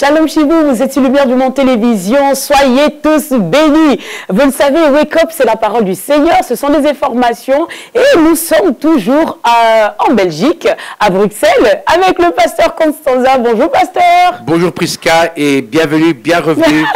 Shalom chez vous, vous êtes sur Lumière du Monde Télévision, soyez tous bénis. Vous le savez, Wake Up, c'est la parole du Seigneur, ce sont des informations et nous sommes toujours en Belgique, à Bruxelles, avec le pasteur Constanza. Bonjour pasteur. Bonjour Prisca et bienvenue, bien revenu.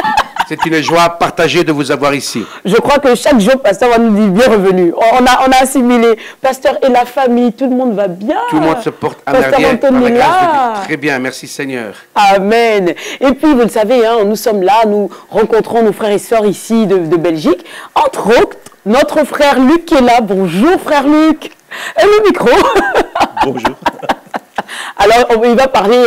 C'est une joie partagée de vous avoir ici. Je crois que chaque jour, pasteur va nous dire bienvenue. On a assimilé. Pasteur et la famille, tout le monde va bien. Tout le monde se porte à pasteur merveille par la Anthony grâce de là. Dieu. Très bien, merci Seigneur. Amen. Et puis, vous le savez, hein, nous sommes là, nous rencontrons nos frères et sœurs ici de Belgique. Entre autres, notre frère Luc qui est là. Bonjour frère Luc. Et le micro. Bonjour. Alors, il va parler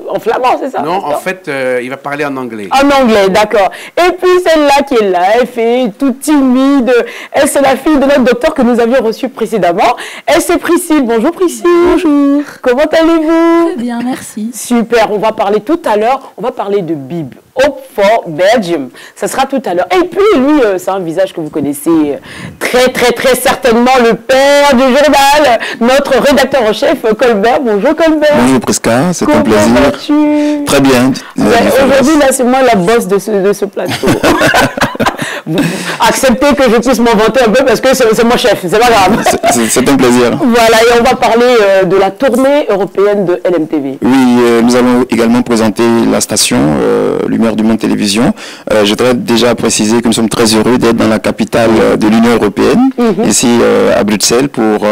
en flamand, c'est ça? Non, en fait, il va parler en anglais. En anglais, d'accord. Et puis celle-là qui est là, elle fait toute timide. Elle, c'est la fille de notre docteur que nous avions reçu précédemment. Elle, c'est Priscille. Bonjour Priscille. Bonjour. Comment allez-vous? Très bien, merci. Super, on va parler tout à l'heure, on va parler de Bible. Hope for Belgium. Ça sera tout à l'heure. Et puis lui, c'est un visage que vous connaissez très certainement, le père du journal, notre rédacteur en chef, Colbert. Bonjour Colbert. Bonjour Prisca, c'est un plaisir. Comment vas-tu? Très bien. Aujourd'hui, là, c'est moi la boss de ce plateau. Acceptez que je puisse m'en vanter un peu parce que c'est mon chef, c'est pas grave. C'est un plaisir. Voilà, et on va parler de la tournée européenne de LMTV. Oui, nous allons également présenter la station Lumière du Monde Télévision. Je voudrais déjà préciser que nous sommes très heureux d'être dans la capitale de l'Union européenne, ici à Bruxelles, pour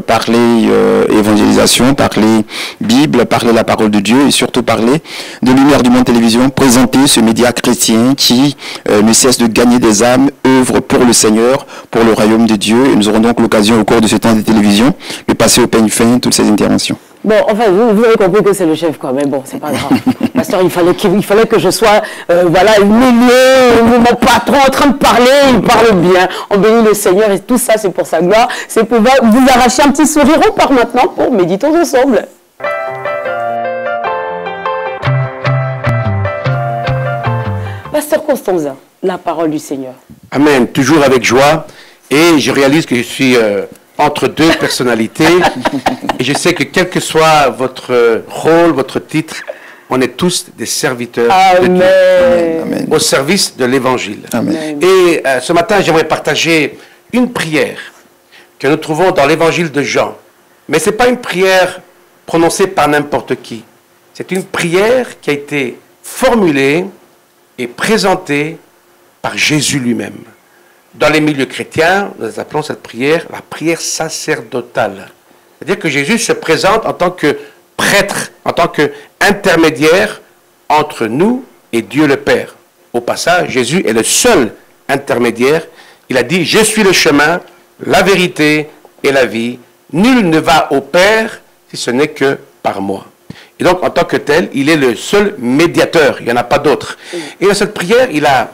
parler évangélisation, parler Bible, parler la parole de Dieu et surtout parler de Lumière du Monde Télévision, présenter ce média chrétien qui ne cesse de gagner des âmes, œuvre pour le Seigneur, pour le royaume de Dieu. Et nous aurons donc l'occasion au cours de ce temps de télévision de passer au peigne fin toutes ces interventions. Bon, enfin, vous avez compris que c'est le chef, quoi, mais bon, c'est pas grave. Pasteur, il fallait que je sois, voilà, humilié, mon patron en train de parler, il parle bien, on bénit le Seigneur, et tout ça, c'est pour sa gloire, c'est pour vous arracher un petit sourire. On part maintenant pour méditons ensemble. Pasteur Constanza, la parole du Seigneur. Amen, toujours avec joie. Et je réalise que je suis entre deux personnalités. Et je sais que quel que soit votre rôle, votre titre, on est tous des serviteurs de Dieu. Amen. Au service de l'Évangile. Amen. Et ce matin, j'aimerais partager une prière que nous trouvons dans l'Évangile de Jean. Mais ce n'est pas une prière prononcée par n'importe qui. C'est une prière qui a été formulée et présentée par Jésus lui-même. Dans les milieux chrétiens, nous appelons cette prière la prière sacerdotale. C'est-à-dire que Jésus se présente en tant que prêtre, en tant qu'intermédiaire entre nous et Dieu le Père. Au passage, Jésus est le seul intermédiaire. Il a dit « Je suis le chemin, la vérité et la vie. Nul ne va au Père si ce n'est que par moi. » Et donc, en tant que tel, il est le seul médiateur. Il n'y en a pas d'autre. Et dans cette prière, il a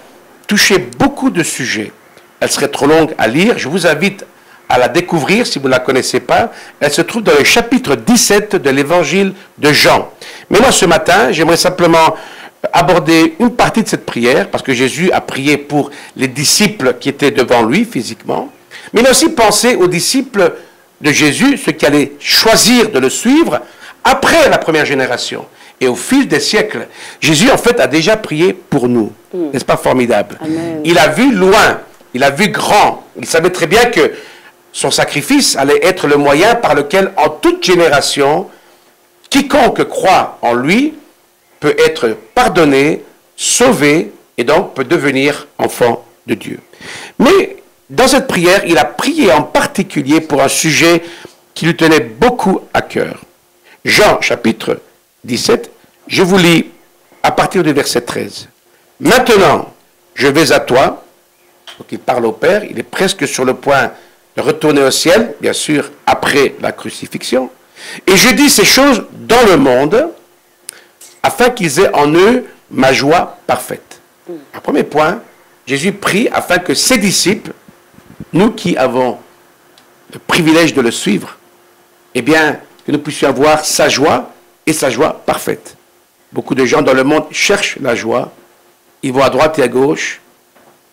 touché beaucoup de sujets. Elle serait trop longue à lire. Je vous invite à la découvrir si vous ne la connaissez pas. Elle se trouve dans le chapitre 17 de l'évangile de Jean. Mais moi, ce matin, j'aimerais simplement aborder une partie de cette prière, parce que Jésus a prié pour les disciples qui étaient devant lui physiquement. Mais il a aussi pensé aux disciples de Jésus, ceux qui allaient choisir de le suivre après la première génération. Et au fil des siècles, Jésus, en fait, a déjà prié pour nous. N'est-ce pas formidable? Amen. Il a vu loin, il a vu grand. Il savait très bien que son sacrifice allait être le moyen par lequel, en toute génération, quiconque croit en lui peut être pardonné, sauvé, et donc peut devenir enfant de Dieu. Mais dans cette prière, il a prié en particulier pour un sujet qui lui tenait beaucoup à cœur. Jean, chapitre 17, je vous lis à partir du verset 13. « Maintenant, je vais à toi. » Donc il parle au Père, il est presque sur le point de retourner au ciel, bien sûr, après la crucifixion. « Et je dis ces choses dans le monde, afin qu'ils aient en eux ma joie parfaite. » Un premier point, Jésus prie afin que ses disciples, nous qui avons le privilège de le suivre, eh bien, que nous puissions avoir sa joie et sa joie parfaite. Beaucoup de gens dans le monde cherchent la joie, ils vont à droite et à gauche,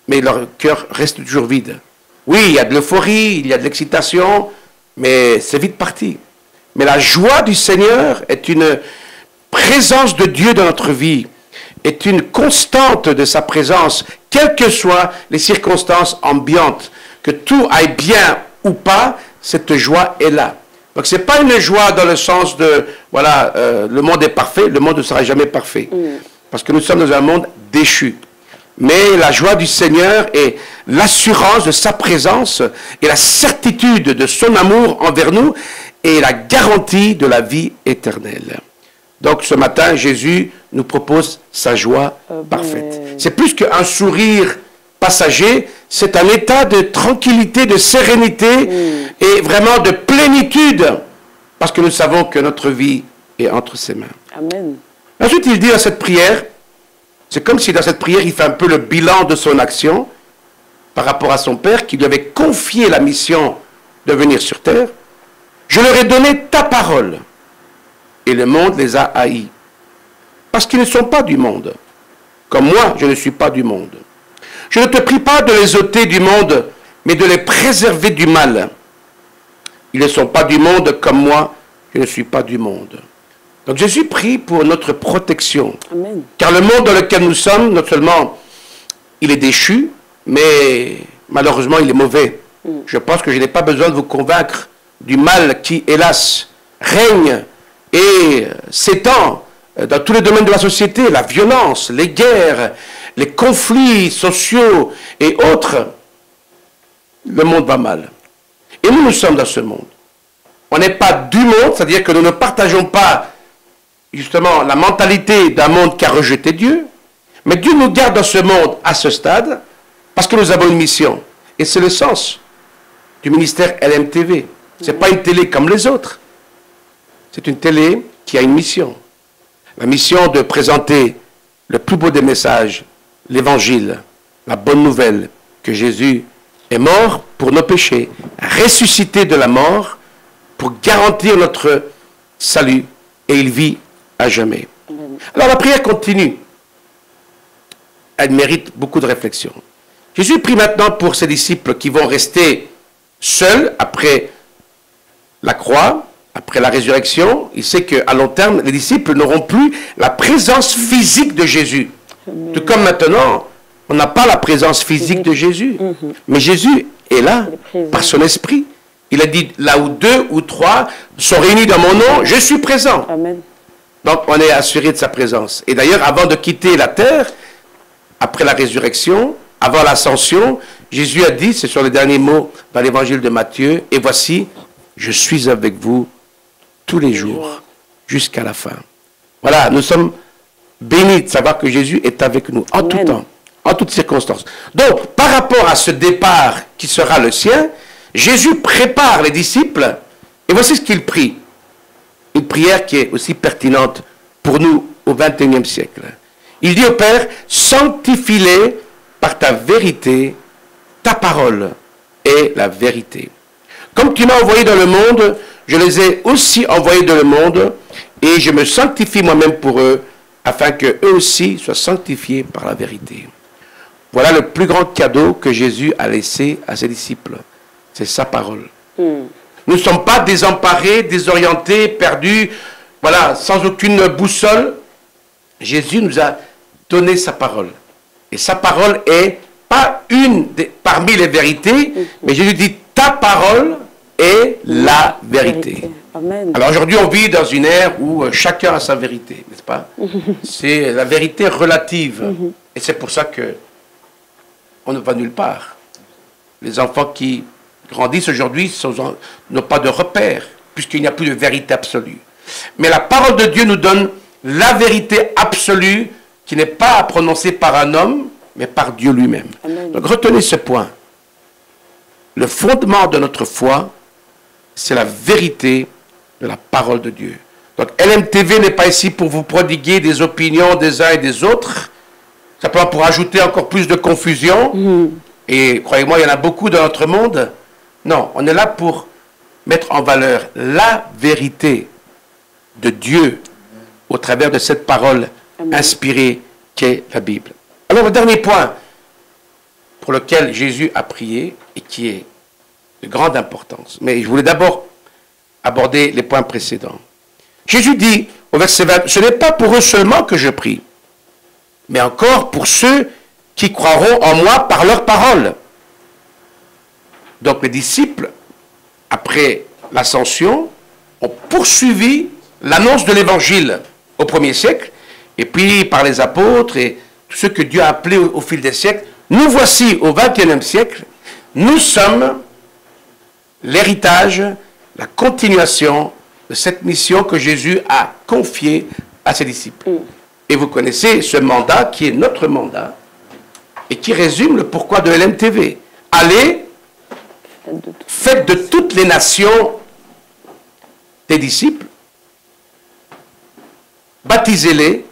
mais leur cœur reste toujours vide. Oui, il y a de l'euphorie, il y a de l'excitation, mais c'est vite parti. Mais la joie du Seigneur est une présence de Dieu dans notre vie est une constante de sa présence, quelles que soient les circonstances ambiantes, que tout aille bien ou pas, cette joie est là. Donc ce n'est pas une joie dans le sens de, voilà, le monde est parfait, le monde ne sera jamais parfait. Parce que nous sommes dans un monde déchu. Mais la joie du Seigneur est l'assurance de sa présence et la certitude de son amour envers nous et la garantie de la vie éternelle. Donc ce matin, Jésus nous propose sa joie parfaite. C'est plus qu'un sourire passager, c'est un état de tranquillité, de sérénité et vraiment de plénitude, parce que nous savons que notre vie est entre ses mains. Amen. Ensuite, il dit dans cette prière, c'est comme si dans cette prière, il fait un peu le bilan de son action par rapport à son Père, qui lui avait confié la mission de venir sur terre. Je leur ai donné ta parole, et le monde les a haïs, parce qu'ils ne sont pas du monde, comme moi, je ne suis pas du monde. Je ne te prie pas de les ôter du monde, mais de les préserver du mal. Ils ne sont pas du monde comme moi, je ne suis pas du monde. Donc Jésus prie pour notre protection. Amen. Car le monde dans lequel nous sommes, non seulement il est déchu, mais malheureusement il est mauvais. Je pense que je n'ai pas besoin de vous convaincre du mal qui, hélas, règne et s'étend dans tous les domaines de la société, la violence, les guerres, les conflits sociaux et autres. Le monde va mal. Et nous, nous sommes dans ce monde. On n'est pas du monde, c'est-à-dire que nous ne partageons pas justement la mentalité d'un monde qui a rejeté Dieu, mais Dieu nous garde dans ce monde à ce stade parce que nous avons une mission. Et c'est le sens du ministère LMTV. Ce n'est pas une télé comme les autres. C'est une télé qui a une mission. La mission de présenter le plus beau des messages, l'évangile, la bonne nouvelle, que Jésus est mort pour nos péchés, ressuscité de la mort pour garantir notre salut, et il vit à jamais. Alors la prière continue. Elle mérite beaucoup de réflexion. Jésus prie maintenant pour ses disciples qui vont rester seuls après la croix, après la résurrection. Il sait qu'à long terme, les disciples n'auront plus la présence physique de Jésus. Tout comme maintenant, on n'a pas la présence physique de Jésus. Mais Jésus est là, par son esprit. Il a dit, là où 2 ou 3 sont réunis dans mon nom, je suis présent. Amen. Donc on est assuré de sa présence. Et d'ailleurs, avant de quitter la terre, après la résurrection, avant l'ascension, Jésus a dit, ce sont les derniers mots dans l'évangile de Matthieu, et voici, je suis avec vous tous les jours, jusqu'à la fin. Voilà, nous sommes bénis de savoir que Jésus est avec nous, en tout temps, en toutes circonstances. Donc, par rapport à ce départ qui sera le sien, Jésus prépare les disciples, et voici ce qu'il prie. Une prière qui est aussi pertinente pour nous au XXIe siècle. Il dit au Père, sanctifie-les par ta vérité, ta parole est la vérité. Comme tu m'as envoyé dans le monde, je les ai aussi envoyés dans le monde, et je me sanctifie moi-même pour eux, afin qu'eux aussi soient sanctifiés par la vérité. Voilà le plus grand cadeau que Jésus a laissé à ses disciples. C'est sa parole. Nous ne sommes pas désemparés, désorientés, perdus, voilà, sans aucune boussole. Jésus nous a donné sa parole. Et sa parole est pas une parmi les vérités, mais Jésus dit, ta parole est la vérité. Amen. Alors aujourd'hui, on vit dans une ère où chacun a sa vérité, n'est-ce pas? C'est la vérité relative. Et c'est pour ça que on ne va nulle part. Les enfants qui grandissent aujourd'hui n'ont pas de repère, puisqu'il n'y a plus de vérité absolue. Mais la parole de Dieu nous donne la vérité absolue qui n'est pas prononcée par un homme, mais par Dieu lui-même. Donc retenez ce point. Le fondement de notre foi, c'est la vérité de la parole de Dieu. Donc LMTV n'est pas ici pour vous prodiguer des opinions des uns et des autres, simplement pour ajouter encore plus de confusion. Et croyez-moi, il y en a beaucoup dans notre monde. Non, on est là pour mettre en valeur la vérité de Dieu au travers de cette parole inspirée qu'est la Bible. Alors le dernier point pour lequel Jésus a prié et qui est de grande importance, mais je voulais d'abord aborder les points précédents. Jésus dit, au verset 20, ce n'est pas pour eux seulement que je prie, mais encore pour ceux qui croiront en moi par leur parole. Donc les disciples, après l'ascension, ont poursuivi l'annonce de l'évangile au 1er siècle, et puis par les apôtres et tous ceux que Dieu a appelés au fil des siècles. Nous voici au 21e siècle, nous sommes l'héritage, la continuation de cette mission que Jésus a confiée à ses disciples. Et vous connaissez ce mandat qui est notre mandat et qui résume le pourquoi de LMTV. Allez, faites de toutes les nations des disciples, baptisez-les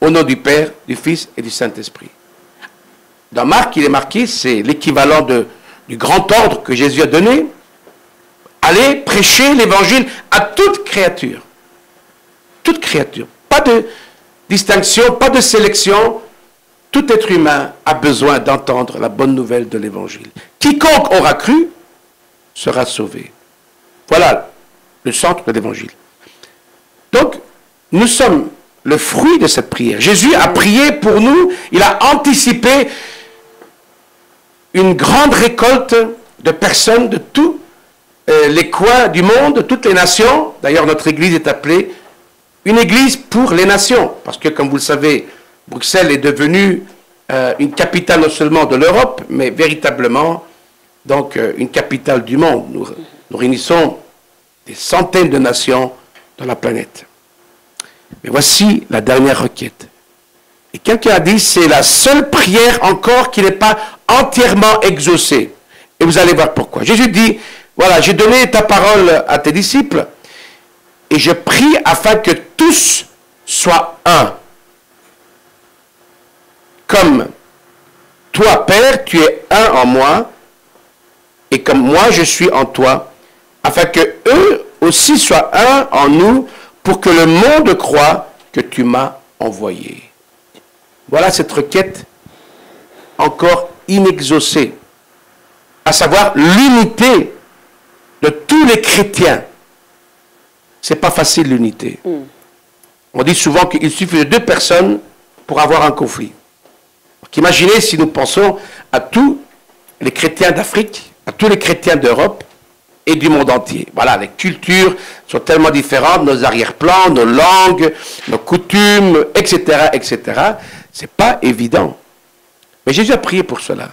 au nom du Père, du Fils et du Saint-Esprit. Dans Marc, il est marqué, c'est l'équivalent du grand ordre que Jésus a donné. Allez prêcher l'évangile à toute créature. Toute créature. Pas de distinction, pas de sélection. Tout être humain a besoin d'entendre la bonne nouvelle de l'évangile. Quiconque aura cru sera sauvé. Voilà le centre de l'évangile. Donc, nous sommes le fruit de cette prière. Jésus a prié pour nous, il a anticipé une grande récolte de personnes de tous les coins du monde, de toutes les nations. D'ailleurs, notre église est appelée une église pour les nations, parce que, comme vous le savez, Bruxelles est devenue une capitale non seulement de l'Europe, mais véritablement donc une capitale du monde. Nous réunissons des centaines de nations dans la planète. Mais voici la dernière requête. Et quelqu'un a dit, c'est la seule prière encore qui n'est pas entièrement exaucée. Et vous allez voir pourquoi. Jésus dit, voilà, j'ai donné ta parole à tes disciples, et je prie afin que tous soient un. Comme toi, Père, tu es un en moi, et comme moi je suis en toi, afin que eux aussi soient un en nous, pour que le monde croie que tu m'as envoyé. Voilà cette requête encore inexaucée, à savoir l'unité de tous les chrétiens. C'est pas facile l'unité. On dit souvent qu'il suffit de 2 personnes pour avoir un conflit. Donc, imaginez si nous pensons à tous les chrétiens d'Afrique, à tous les chrétiens d'Europe et du monde entier. Voilà, les cultures sont tellement différentes, nos arrière-plans, nos langues, nos coutumes, etc., etc. C'est pas évident. Mais Jésus a prié pour cela.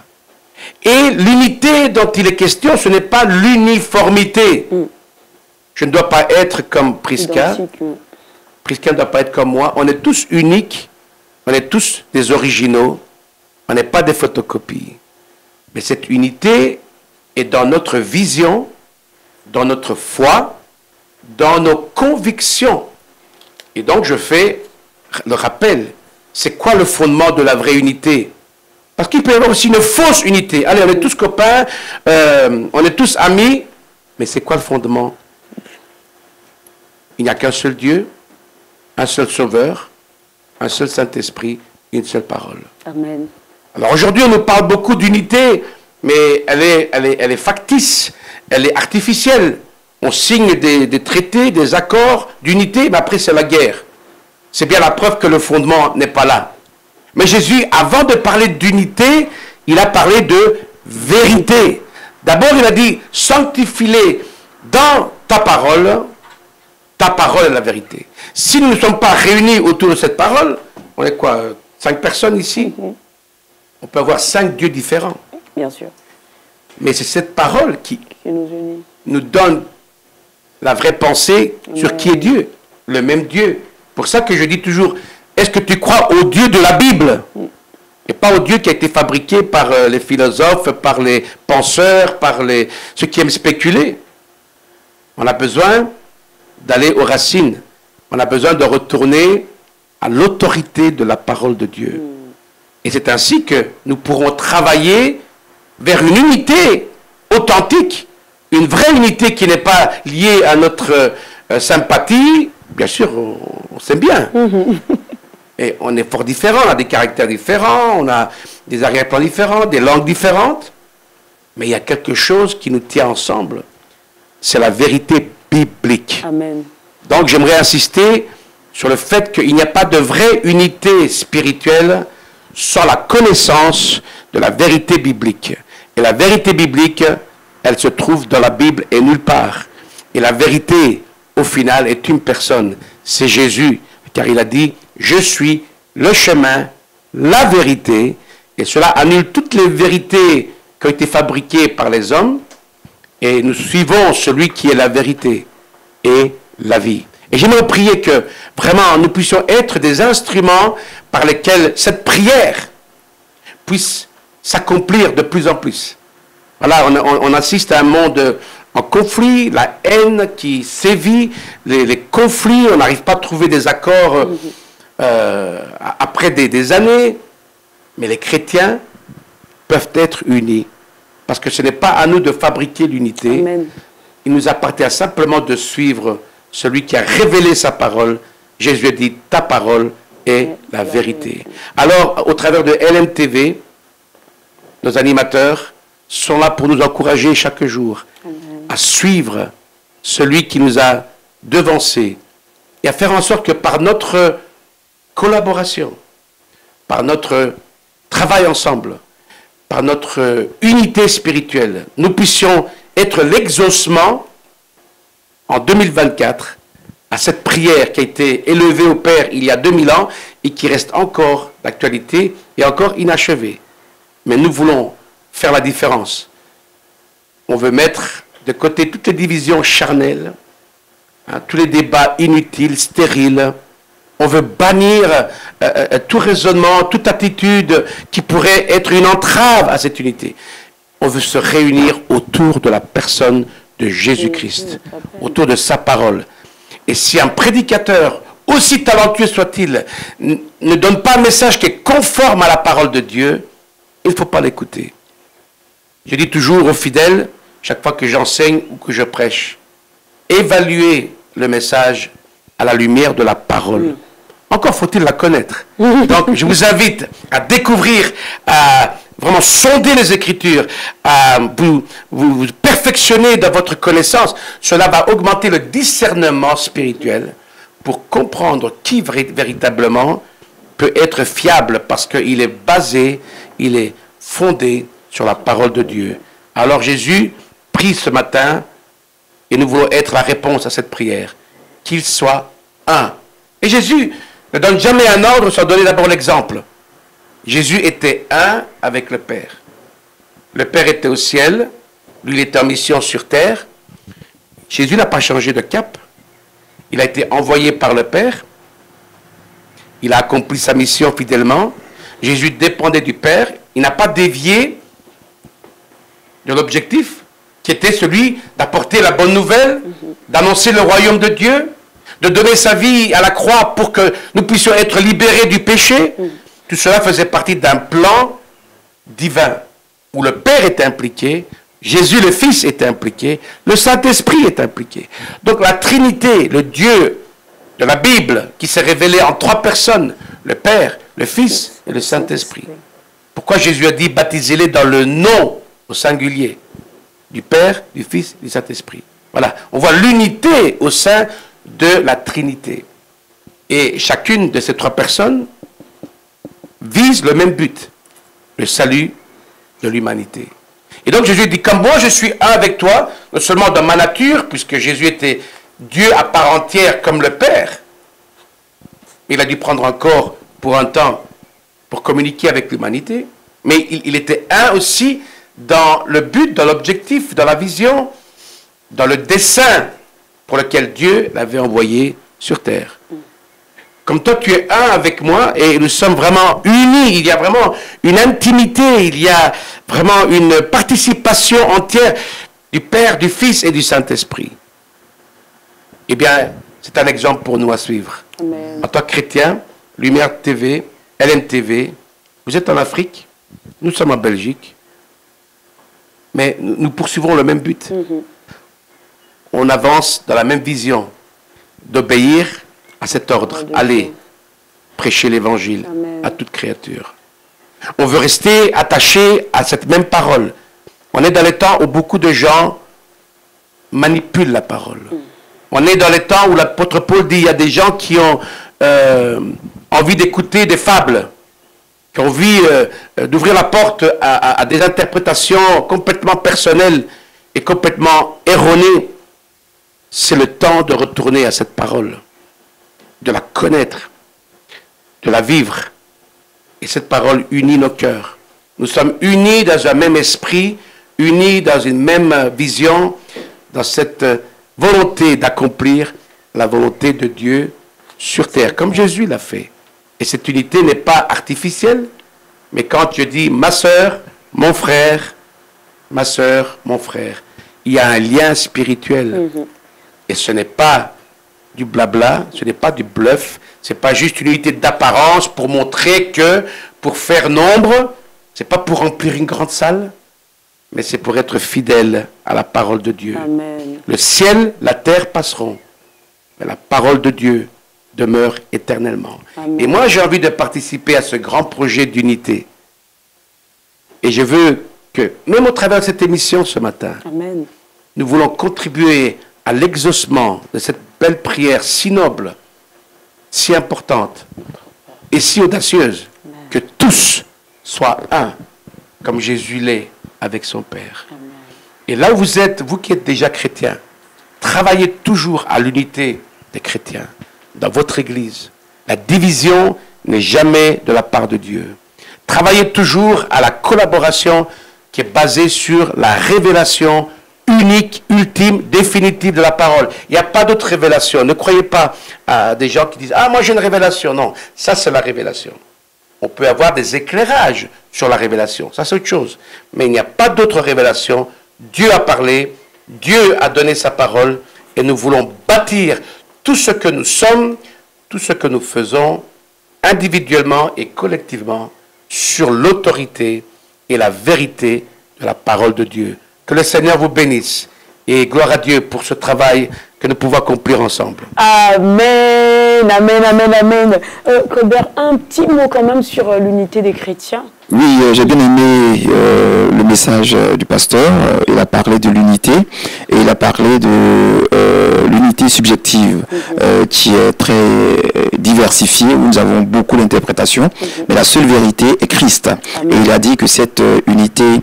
Et l'unité dont il est question, ce n'est pas l'uniformité. Je ne dois pas être comme Prisca. Prisca ne doit pas être comme moi. On est tous uniques. On est tous des originaux. On n'est pas des photocopies. Mais cette unité est dans notre vision, dans notre foi, dans nos convictions. Et donc je fais le rappel. C'est quoi le fondement de la vraie unité? Parce qu'il peut y avoir aussi une fausse unité. Allez, on est tous copains, on est tous amis, mais c'est quoi le fondement? Il n'y a qu'un seul Dieu, un seul Sauveur, un seul Saint-Esprit, une seule parole. Amen. Alors aujourd'hui, on nous parle beaucoup d'unité, mais elle est factice, elle est artificielle. On signe des traités, des accords d'unité, mais après c'est la guerre. C'est bien la preuve que le fondement n'est pas là. Mais Jésus, avant de parler d'unité, il a parlé de vérité. D'abord, il a dit, sanctifie-les dans ta parole est la vérité. Si nous ne sommes pas réunis autour de cette parole, on est quoi, 5 personnes ici? On peut avoir 5 dieux différents. Bien sûr. Mais c'est cette parole qui nous unit, nous donne la vraie pensée sur qui est Dieu, le même Dieu. Pour ça que je dis toujours, est-ce que tu crois au Dieu de la Bible et pas au Dieu qui a été fabriqué par les philosophes, par les penseurs, par ceux qui aiment spéculer? On a besoin d'aller aux racines. On a besoin de retourner à l'autorité de la parole de Dieu. Et c'est ainsi que nous pourrons travailler vers une unité authentique, une vraie unité qui n'est pas liée à notre sympathie. Bien sûr, on s'aime bien. Et on est fort différents, on a des caractères différents, on a des arrière-plans différents, des langues différentes. Mais il y a quelque chose qui nous tient ensemble. C'est la vérité biblique. Amen. Donc j'aimerais insister sur le fait qu'il n'y a pas de vraie unité spirituelle sans la connaissance de la vérité biblique. Et la vérité biblique, elle se trouve dans la Bible et nulle part. Et la vérité, au final, est une personne. C'est Jésus, car il a dit, je suis le chemin, la vérité. Et cela annule toutes les vérités qui ont été fabriquées par les hommes. Et nous suivons celui qui est la vérité et la vie. Et j'aimerais prier que vraiment nous puissions être des instruments par lesquels cette prière puisse s'accomplir de plus en plus. Voilà, on assiste à un monde en conflit, la haine qui sévit, les conflits, on n'arrive pas à trouver des accords après des années, mais les chrétiens peuvent être unis, parce que ce n'est pas à nous de fabriquer l'unité, il nous appartient simplement de suivre celui qui a révélé sa parole. Jésus a dit, ta parole est la vérité. Alors, au travers de LMTV, nos animateurs sont là pour nous encourager chaque jour à suivre celui qui nous a devancés et à faire en sorte que par notre collaboration, par notre travail ensemble, par notre unité spirituelle, nous puissions être l'exaucement en 2024 à cette prière qui a été élevée au Père il y a 2000 ans et qui reste encore d'actualité et encore inachevée. Mais nous voulons faire la différence. On veut mettre de côté toutes les divisions charnelles, tous les débats inutiles, stériles. On veut bannir tout raisonnement, toute attitude qui pourrait être une entrave à cette unité. On veut se réunir autour de la personne de Jésus-Christ, autour de sa parole. Et si un prédicateur, aussi talentueux soit-il, ne donne pas un message qui est conforme à la parole de Dieu, il ne faut pas l'écouter. Je dis toujours aux fidèles, chaque fois que j'enseigne ou que je prêche, évaluez le message à la lumière de la parole. Encore faut-il la connaître. Donc, je vous invite à découvrir, à vraiment sonder les Écritures, à vous perfectionner dans votre connaissance. Cela va augmenter le discernement spirituel pour comprendre qui véritablement peut être fiable parce qu'il est basé, il est fondé sur la parole de Dieu. Alors Jésus prie ce matin et nous voulons être la réponse à cette prière. Qu'il soit un. Et Jésus ne donne jamais un ordre sans donner d'abord l'exemple. Jésus était un avec le Père. Le Père était au ciel, lui il était en mission sur terre. Jésus n'a pas changé de cap. Il a été envoyé par le Père. Il a accompli sa mission fidèlement. Jésus dépendait du Père. Il n'a pas dévié de l'objectif qui était celui d'apporter la bonne nouvelle, d'annoncer le royaume de Dieu, de donner sa vie à la croix pour que nous puissions être libérés du péché. Tout cela faisait partie d'un plan divin où le Père était impliqué, Jésus le Fils était impliqué, le Saint-Esprit est impliqué. Donc la Trinité, le Dieu de la Bible qui s'est révélé en trois personnes, le Père, le Fils et le Saint-Esprit. Pourquoi Jésus a dit baptisez-les dans le nom au singulier du Père, du Fils et du Saint-Esprit. Voilà, on voit l'unité au sein de la Trinité. Et chacune de ces trois personnes vise le même but, le salut de l'humanité. Et donc Jésus dit, comme moi je suis un avec toi, non seulement dans ma nature, puisque Jésus était Dieu à part entière comme le Père, il a dû prendre un corps pour un temps pour communiquer avec l'humanité, mais il était un aussi dans le but, dans l'objectif, dans la vision, dans le dessein pour lequel Dieu l'avait envoyé sur terre. Comme toi, tu es un avec moi et nous sommes vraiment unis. Il y a vraiment une intimité, il y a vraiment une participation entière du Père, du Fils et du Saint-Esprit. Eh bien, c'est un exemple pour nous à suivre. Amen. En tant que chrétien, Lumière TV, LMTV, vous êtes en Afrique, nous sommes en Belgique, mais nous poursuivons le même but. On avance dans la même vision d'obéir à cet ordre. Allez, prêcher l'évangile à toute créature. On veut rester attaché à cette même parole. On est dans les temps où beaucoup de gens manipulent la parole. On est dans les temps où l'apôtre Paul dit il y a des gens qui ont envie d'écouter des fables, qui ont envie d'ouvrir la porte à des interprétations complètement personnelles et complètement erronées, c'est le temps de retourner à cette parole, de la connaître, de la vivre. Et cette parole unit nos cœurs. Nous sommes unis dans un même esprit, unis dans une même vision, dans cette volonté d'accomplir la volonté de Dieu sur terre, comme Jésus l'a fait. Et cette unité n'est pas artificielle, mais quand Dieu dit « ma sœur, mon frère », ma sœur, mon frère, il y a un lien spirituel. Et ce n'est pas du blabla, ce n'est pas du bluff, ce n'est pas juste une unité d'apparence pour montrer que, pour faire nombre, ce n'est pas pour remplir une grande salle, mais c'est pour être fidèle à la parole de Dieu. Amen. Le ciel, la terre passeront, mais la parole de Dieu demeure éternellement. Amen. Et moi, j'ai envie de participer à ce grand projet d'unité. Et je veux que, même au travers de cette émission ce matin, Amen. nous voulons contribuer à l'exaucement de cette belle prière si noble, si importante et si audacieuse, que tous soient un, comme Jésus l'est avec son Père. Amen. Et là où vous êtes, vous qui êtes déjà chrétiens, travaillez toujours à l'unité des chrétiens dans votre Église. La division n'est jamais de la part de Dieu. Travaillez toujours à la collaboration qui est basée sur la révélation unique, ultime, définitive de la parole. Il n'y a pas d'autre révélation. Ne croyez pas à des gens qui disent « Ah, moi j'ai une révélation ». Non, ça c'est la révélation. On peut avoir des éclairages sur la révélation. Ça c'est autre chose. Mais il n'y a pas d'autre révélation. Dieu a parlé, Dieu a donné sa parole et nous voulons bâtir tout ce que nous sommes, tout ce que nous faisons individuellement et collectivement sur l'autorité et la vérité de la parole de Dieu. Que le Seigneur vous bénisse et gloire à Dieu pour ce travail que nous pouvons accomplir ensemble. Amen, amen, amen, amen. Robert, un petit mot quand même sur l'unité des chrétiens. Oui, j'ai bien aimé le message du pasteur. Il a parlé de l'unité et il a parlé de l'unité subjective qui est très diversifiée, où nous avons beaucoup d'interprétations, mais la seule vérité est Christ. Et il a dit que cette unité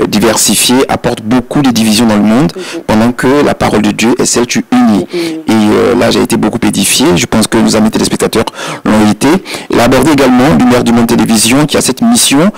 diversifiée apporte beaucoup de divisions dans le monde, pendant que la parole de Dieu est celle qui unit. Et là, j'ai été beaucoup édifié. Je pense que nos amis téléspectateurs l'ont été. Il a abordé également Lumière du Monde Télévision, qui a cette mission,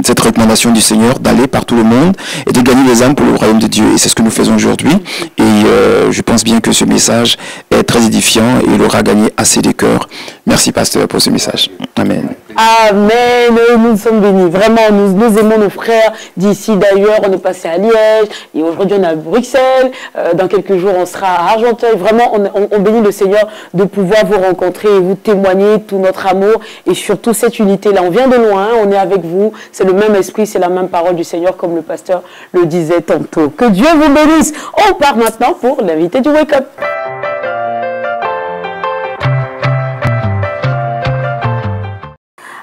cette recommandation du Seigneur d'aller par tout le monde et de gagner des âmes pour le royaume de Dieu. Et c'est ce que nous faisons aujourd'hui. Et je pense bien que ce message est très édifiant et il aura gagné assez de cœurs. Merci, pasteur, pour ce message. Amen. Amen, nous sommes bénis. Vraiment, nous aimons nos frères d'ici. D'ailleurs, on est passé à Liège et aujourd'hui on est à Bruxelles. Dans quelques jours, on sera à Argenteuil. Vraiment, on bénit le Seigneur de pouvoir vous rencontrer et vous témoigner tout notre amour et surtout cette unité-là. On vient de loin, on est avec vous. C'est le même esprit, c'est la même parole du Seigneur, comme le pasteur le disait tantôt. Que Dieu vous bénisse. On part maintenant pour l'invité du Wake Up.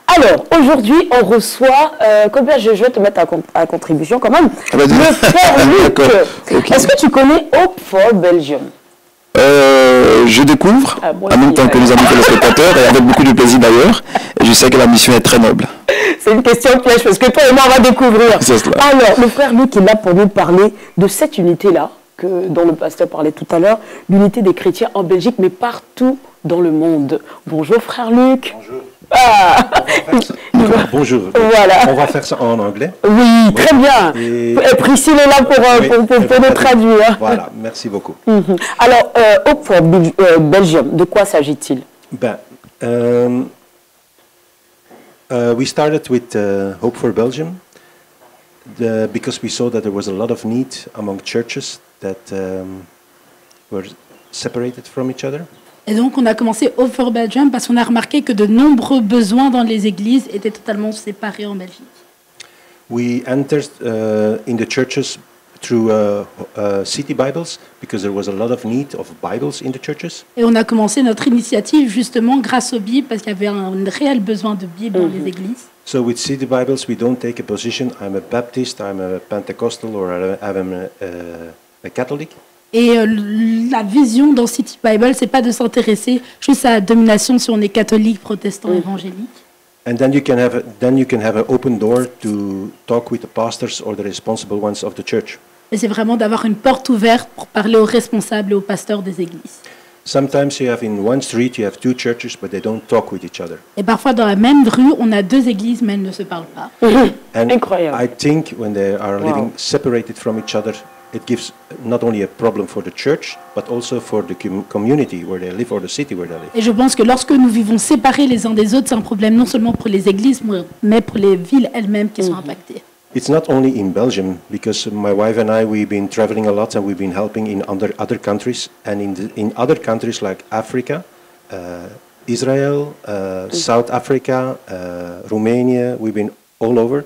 Alors, aujourd'hui, on reçoit, je vais te mettre à contribution quand même, le frère Luc. Okay. Est-ce que tu connais Hope for Belgium? Je découvre, en même temps que nos amis téléspectateurs, et avec beaucoup de plaisir d'ailleurs, et je sais que la mission est très noble. C'est une question piège, parce que toi et moi, on va découvrir. C'est cela. Alors, le frère Luc est là pour nous parler de cette unité-là, dont le pasteur parlait tout à l'heure, l'unité des chrétiens en Belgique, mais partout dans le monde. Bonjour, frère Luc. Bonjour. Ah. Bonjour. Voilà. On va faire ça en anglais. Oui, très bien. Et Priscille est là pour nous traduire. Voilà, merci beaucoup. Alors, Hope for Belgium, de quoi s'agit-il? We started with Hope for Belgium because we saw that there was a lot of need among churches that were separated from each other. Et donc, on a commencé Hope for Belgium parce qu'on a remarqué que de nombreux besoins dans les églises étaient totalement séparés en Belgique. We entered in the churches through city Bibles because there was a lot of need of Bibles in the churches. Et on a commencé notre initiative justement grâce aux Bibles parce qu'il y avait un réel besoin de Bibles dans les églises. So with city Bibles, we don't take a position. I'm a Baptist, I'm a Pentecostal, or I'm a Catholic. Et la vision dans City Bible, c'est pas de s'intéresser juste à la domination si on est catholique, protestant, évangélique. And then you can have an open door to talk with the pastors or the responsible ones of the church. Mais c'est vraiment d'avoir une porte ouverte pour parler aux responsables et aux pasteurs des églises. Sometimes you have in one street you have two churches, but they don't talk with each other. Et parfois dans la même rue, on a deux églises, mais elles ne se parlent pas. And Incroyable. I think when they are living separated from each other, it gives not only a problem for the church, but also for the community where they live or the city where they live. Et je pense que lorsque nous vivons séparés les uns des autres, c'est un problème non seulement pour les églises, mais pour les villes elles-mêmes qui sont impactées. It's not only in Belgium, because my wife and I, we've been traveling a lot and we've been helping in other countries. And in other countries like Africa, Israel, South Africa, Romania, we've been all over.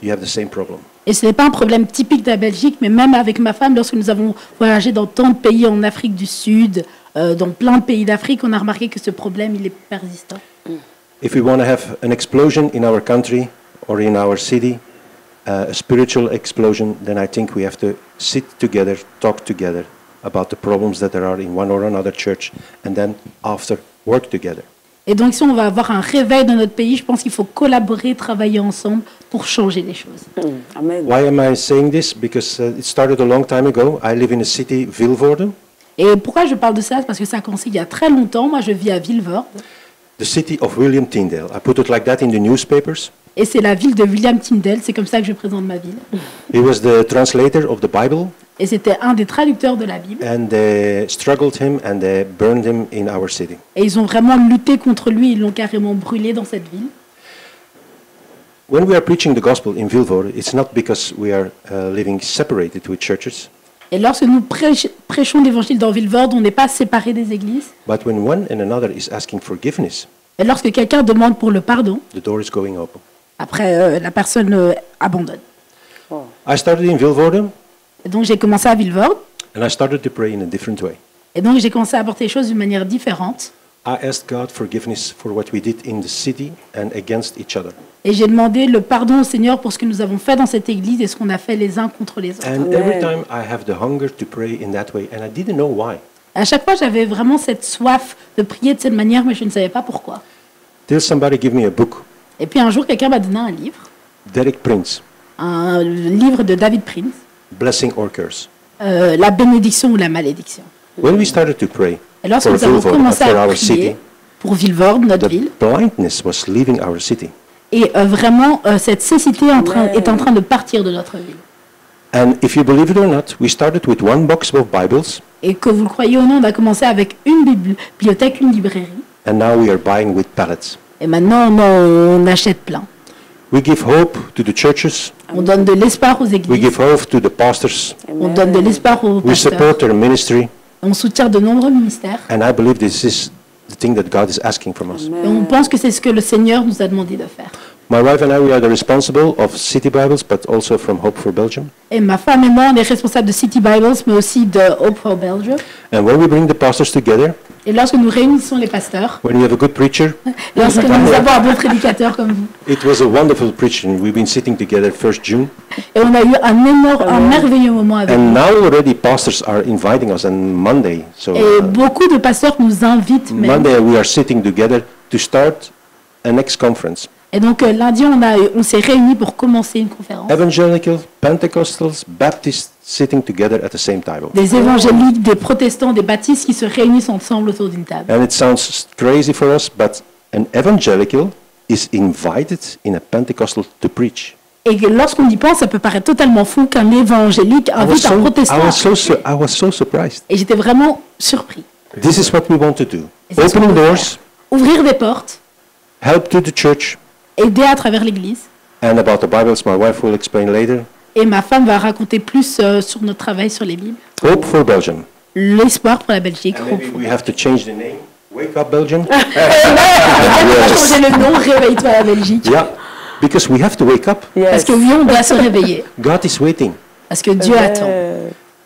You have the same problem. Et ce n'est pas un problème typique de la Belgique, mais même avec ma femme, lorsque nous avons voyagé dans tant de pays en Afrique du Sud, dans plein de pays d'Afrique, on a remarqué que ce problème, il est persistant. If we want to have an explosion in our country or in our city, a spiritual explosion, then I think we have to sit together, talk together about the problems that there are in one or another church, and then after work together. Et donc, si on va avoir un réveil dans notre pays, je pense qu'il faut collaborer, travailler ensemble pour changer les choses. Amen. Why am I saying this? Because it started a long time ago. I live in a city, Vilvoorde. Et pourquoi je parle de ça? Parce que ça a commencé il y a très longtemps. Moi, je vis à Vilvoorde. The city of William Tyndale. I put it like that in the newspapers. Et c'est la ville de William Tyndale. C'est comme ça que je présente ma ville. He was the translator of the Bible, Et c'était un des traducteurs de la Bible. and they struggled him and they burned him in our city. Et ils ont vraiment lutté contre lui. Ils l'ont carrément brûlé dans cette ville. When we are preaching the gospel in Vilvoorde, it's not because we are living separated with churches, Et lorsque nous prêchons l'évangile dans Vilvoorde, on n'est pas séparés des églises. but when one and another is asking forgiveness, Et lorsque quelqu'un demande pour le pardon, the door is going open. après la personne abandonne. I started in Vilvoorde, Et donc j'ai commencé à Vilvoorde. and I started to pray in a different way. Et donc j'ai commencé à apporter les choses d'une manière différente. I asked God forgiveness for what we did in the city and against each other. Et j'ai demandé le pardon au Seigneur pour ce que nous avons fait dans cette église et ce qu'on a fait les uns contre les autres. And every time I have the hunger to pray in that way, and I didn't know why. À chaque fois, j'avais vraiment cette soif de prier de cette manière, mais je ne savais pas pourquoi. Till somebody give me a book, Et puis un jour, quelqu'un m'a donné un livre, Derek Prince, un livre de David Prince, Blessing or Curse. La bénédiction ou la malédiction. When we started to pray Et lorsque for nous avons Vilvoorde, commencé for à our prier city, pour Vilvoorde, notre the ville, blindness was leaving our city. et vraiment cette cécité est en train de partir de notre ville. And if you believe it or not, we started with one box of Bibles, Et que vous le croyez ou non, on a commencé avec une bibliothèque, une librairie, and now we are buying with pallets. et maintenant on achète plein. We give hope to the churches. On donne de l'espoir aux We églises, give hope to the pastors. on donne de l'espoir aux We pasteurs, support their ministry. on soutient de nombreux ministères, And I believe this is the thing that God is asking from us. et on pense que c'est ce que le Seigneur nous a demandé de faire. My wife and I, we are the responsible of City Bibles, but also from Hope for Belgium. Et ma femme et moi, on est responsables de City Bibles, mais aussi de Hope for Belgium. And when we bring the pastors together, Et lorsque nous réunissons les pasteurs, when you have a good preacher, lorsque nous avons un bon prédicateur comme vous, it was a wonderful preaching. We've been sitting together 1st June. et on a eu un merveilleux moment avec And vous. now already pastors are inviting us on Monday. So Et beaucoup de pasteurs nous invitent même. Monday we are sitting together to start a next conference. Et donc lundi, on s'est réunis pour commencer une conférence. Evangelical, Pentecostals, Baptists sitting together at the same table. Des évangéliques, des protestants, des baptistes qui se réunissent ensemble autour d'une table. And it sounds crazy for us, but an evangelical is invited in a Pentecostal to preach. Et que lorsqu'on y pense, ça peut paraître totalement fou qu'un évangélique invite un protestant. I was so surprised. Et j'étais vraiment surpris. This is what we want to do. Et c'est ce qu'on Opening veut doors, faire. Ouvrir des portes, help to the church, aider à travers l'Église. and about the Bibles my wife will explain later. Et ma femme va raconter plus sur notre travail sur les Bibles. Hope for Belgium. L'espoir pour la Belgique. And maybe we have to change the name. Wake up Belgium. On va changer le nom, réveille-toi la Belgique. Yeah, because we have to wake up. Parce que oui, on doit se réveiller. God is waiting. Parce que Dieu attend.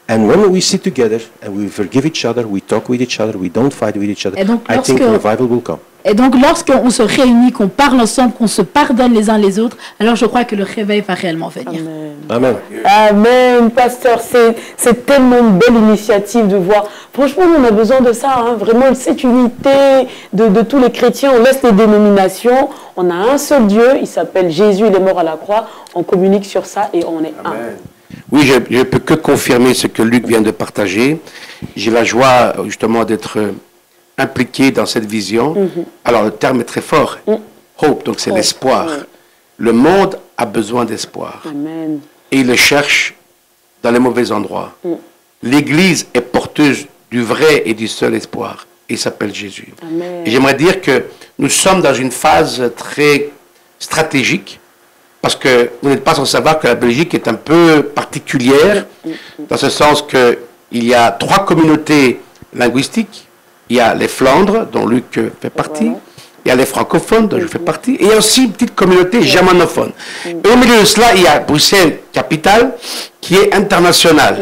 And when we sit together and we forgive each other, we talk with each other, we don't fight with each other, Et donc, I think lorsque- revival will come. Et donc, lorsqu'on se réunit, qu'on parle ensemble, qu'on se pardonne les uns les autres, alors je crois que le réveil va réellement venir. Amen. Amen, pasteur, c'est tellement une belle initiative de voir. Franchement, on a besoin de ça, hein, vraiment cette unité de tous les chrétiens. On laisse les dénominations, on a un seul Dieu, il s'appelle Jésus, il est mort à la croix, on communique sur ça et on est un. Oui, je ne peux que confirmer ce que Luc vient de partager. J'ai la joie justement d'être impliqué dans cette vision. Alors le terme est très fort. Hope, donc c'est l'espoir. Le monde a besoin d'espoir. Amen. Et il le cherche dans les mauvais endroits. L'Église est porteuse du vrai et du seul espoir. Il s'appelle Jésus. Amen. Et j'aimerais dire que nous sommes dans une phase très stratégique, parce que vous n'êtes pas sans savoir que la Belgique est un peu particulière, dans ce sens qu'il y a 3 communautés linguistiques. Il y a les Flandres, dont Luc fait partie. Il y a les francophones, dont je fais partie. Et il y a aussi une petite communauté germanophone. Et au milieu de cela, il y a Bruxelles, capitale, qui est internationale.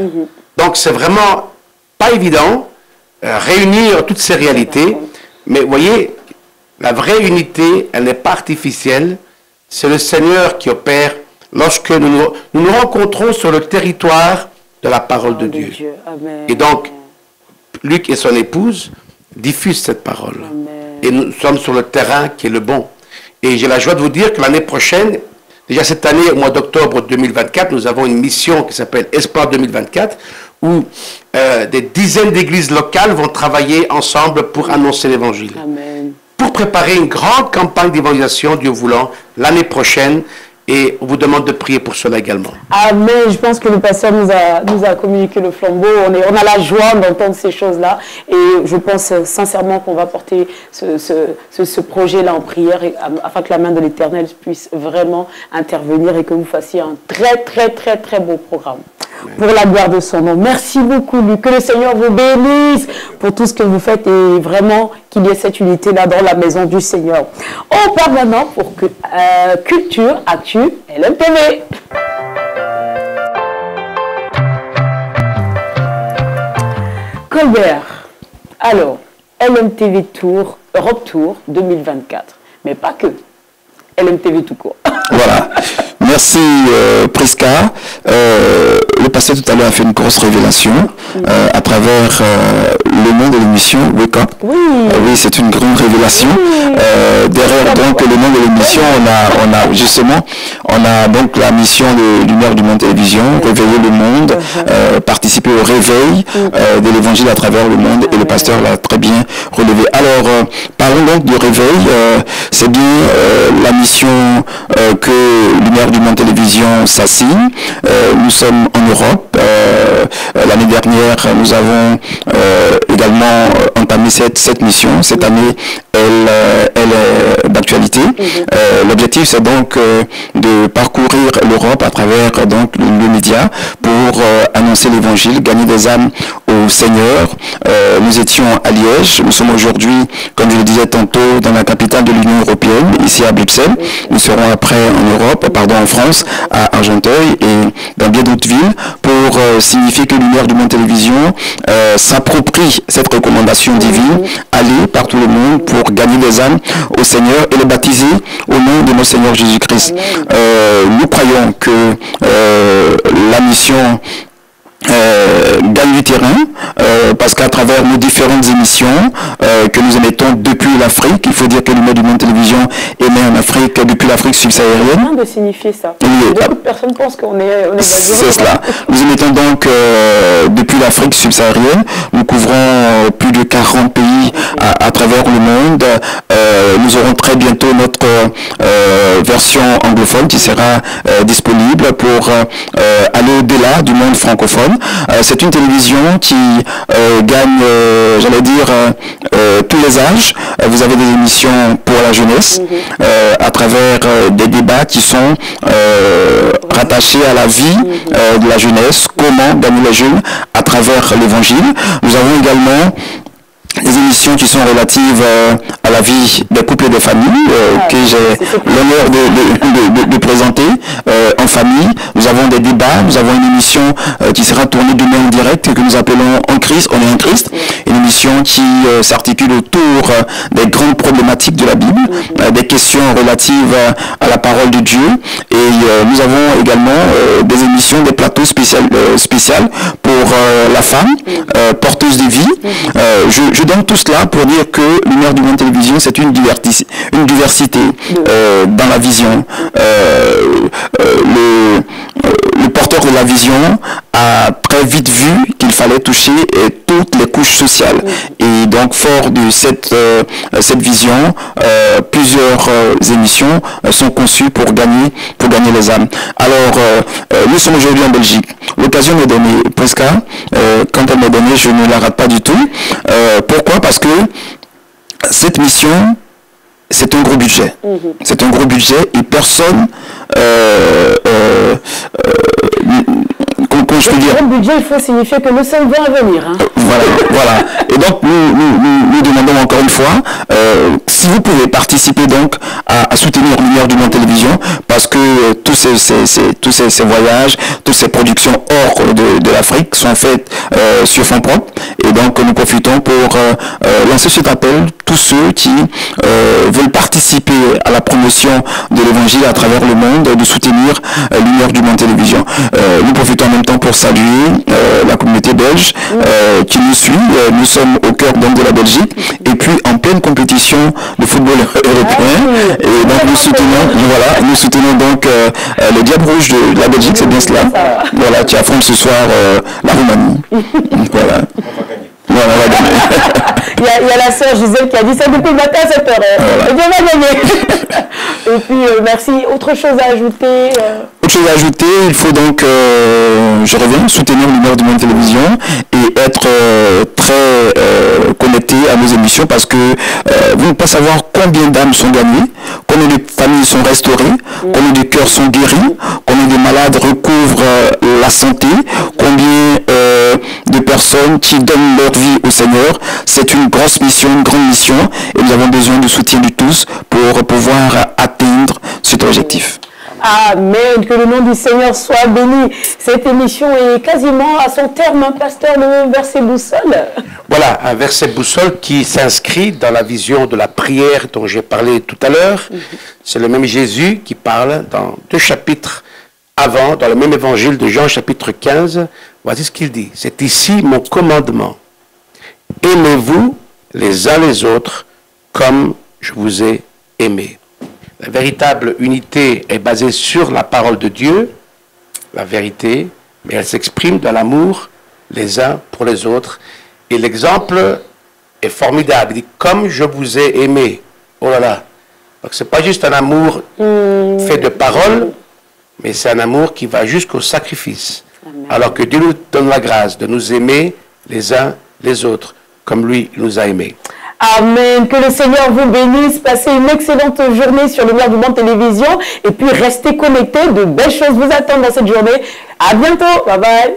Donc c'est vraiment pas évident réunir toutes ces réalités. Mais vous voyez, la vraie unité, elle n'est pas artificielle. C'est le Seigneur qui opère lorsque nous nous rencontrons sur le territoire de la parole de Dieu. Amen. Et donc, Luc et son épouse diffusent cette parole. Amen. Et nous sommes sur le terrain qui est le bon. Et j'ai la joie de vous dire que l'année prochaine, déjà cette année, au mois d'octobre 2024, nous avons une mission qui s'appelle Espoir 2024, où des dizaines d'églises locales vont travailler ensemble pour annoncer l'évangile. Amen. Pour préparer une grande campagne d'évangélisation, Dieu voulant, l'année prochaine. Et on vous demande de prier pour cela également. Amen. Je pense que le pasteur nous a communiqué le flambeau. On a la joie d'entendre ces choses-là. Et je pense sincèrement qu'on va porter ce projet-là en prière afin que la main de l'Éternel puisse vraiment intervenir et que vous fassiez un très, très, très, très beau programme. Amen. Pour la gloire de son nom. Merci beaucoup, Luc. Que le Seigneur vous bénisse pour tout ce que vous faites et vraiment qu'il y ait cette unité-là dans la maison du Seigneur. On part maintenant pour Culture Actu LMTV. Colbert. Alors, LMTV Tour, Europe Tour 2024. Mais pas que. LMTV tout court. Voilà. Merci Prisca. Le pasteur tout à l'heure a fait une grosse révélation à travers le nom de l'émission Wake Up. Oui, oui, c'est une grande révélation. Derrière donc le nom de l'émission, on a donc la mission de Lumière du Monde Télévision, réveiller le monde, participer au réveil de l'évangile à travers le monde, et le pasteur l'a très bien relevé. Alors, parlons donc du réveil. C'est bien la mission que Lumière du Monde Télévision s'assigne. Nous sommes en Europe. L'année dernière, nous avons également entamé cette mission. Cette année, elle est d'actualité. L'objectif, c'est donc de parcourir l'Europe à travers donc le média pour annoncer l'évangile, gagner des âmes au Seigneur. Nous étions à Liège. Nous sommes aujourd'hui, comme je le disais tantôt, dans la capitale de l'Union européenne, ici à Bruxelles. Nous serons après en France, à Argenteuil et dans bien d'autres villes, pour signifier que Lumière du Monde Télévision s'approprie cette recommandation divine, aller par tout le monde pour gagner des âmes au Seigneur et les baptiser au nom de notre Seigneur Jésus-Christ. Nous croyons que la mission gagne du terrain parce qu'à travers nos différentes émissions que nous émettons depuis l'Afrique, il faut dire que Lumière du Monde Télévision émet en Afrique depuis l'Afrique subsaharienne. C'est bien de signifier ça. Beaucoup de personnes pensent qu'on est basé. C'est cela. Nous émettons donc depuis l'Afrique subsaharienne. Nous couvrons plus de 40 pays à travers le monde. Nous aurons très bientôt notre version anglophone qui sera disponible pour aller au-delà du monde francophone. C'est une télévision qui gagne, j'allais dire, tous les âges. Vous avez des émissions pour la jeunesse à travers des débats qui sont rattachés à la vie de la jeunesse, comment gagner les jeunes à travers l'évangile. Nous avons également des émissions qui sont relatives à la vie des couples et des familles que j'ai l'honneur de présenter en famille. Nous avons des débats, nous avons une émission qui sera tournée demain en direct que nous appelons En Christ, on est en Christ, une émission qui s'articule autour des grandes problématiques de la Bible, des questions relatives à la parole de Dieu, et nous avons également des émissions, des plateaux spéciales pour la femme, porteuse de vie. Je donne tout cela pour dire que Lumière du Monde Télévision, c'est une diversité dans la vision. Le porteur de la vision a très vite vu qu'il fallait toucher toutes les couches sociales. Et donc, fort de cette vision, plusieurs émissions sont conçues pour gagner les âmes. Alors, nous sommes aujourd'hui en Belgique. L'occasion m'est donnée, Prisca, quand elle m'est donnée, je ne la rate pas du tout. Pourquoi? Parce que cette mission, c'est un gros budget. C'est un gros budget et personne... comment je peux dire? Un budget, il faut signifier que nous sommes bons à venir. Hein. Voilà. Et donc, nous demandons encore une fois, si vous pouvez participer donc à soutenir Lumière du Monde Télévision, parce que tous ces voyages, toutes ces productions hors de l'Afrique sont faites sur fonds propres. Et donc, nous profitons pour lancer cet appel, tous ceux qui veulent participer à la promotion de l'Évangile à travers le monde, de soutenir Lumière du Monde Télévision. Nous profitons en même temps pour saluer la communauté belge qui nous suit. Nous sommes au cœur donc de la Belgique et puis en pleine compétition de football européen. Et donc nous soutenons donc le Diable Rouge de la Belgique, c'est bien cela. Voilà, qui affronte ce soir la Roumanie. Voilà. Voilà, on va gagner. Il y a la sœur Gisèle qui a dit ça depuis le matin à 7h. Et bien, on va gagner. Et puis, merci. Autre chose à ajouter Autre chose à ajouter, il faut donc, je reviens, soutenir Lumière du Monde Télévision et être très connecté à nos émissions parce que vous ne pouvez pas savoir combien d'âmes sont gagnées, combien de familles sont restaurées, combien de cœurs sont guéris, combien de malades recouvrent la santé, combien de personnes qui donnent leur vie au Seigneur. C'est une grosse mission, une grande mission et nous avons besoin du soutien de tous pour pouvoir atteindre cet objectif. Amen, que le nom du Seigneur soit béni. Cette émission est quasiment à son terme, pasteur, le verset boussole. Voilà, un verset boussole qui s'inscrit dans la vision de la prière dont j'ai parlé tout à l'heure. C'est le même Jésus qui parle dans 2 chapitres avant, dans le même évangile de Jean, chapitre 15. Voici ce qu'il dit. C'est ici mon commandement. Aimez-vous les uns les autres comme je vous ai aimé. La véritable unité est basée sur la parole de Dieu, la vérité, mais elle s'exprime dans l'amour les uns pour les autres. Et l'exemple est formidable. Il dit, comme je vous ai aimé. Oh là là. Donc ce n'est pas juste un amour fait de paroles, mais c'est un amour qui va jusqu'au sacrifice. Amen. Alors que Dieu nous donne la grâce de nous aimer les uns les autres, comme lui nous a aimés. Amen. Que le Seigneur vous bénisse. Passez une excellente journée sur Lumière du Monde Télévision. Et puis, restez connectés. De belles choses vous attendent dans cette journée. À bientôt. Bye bye.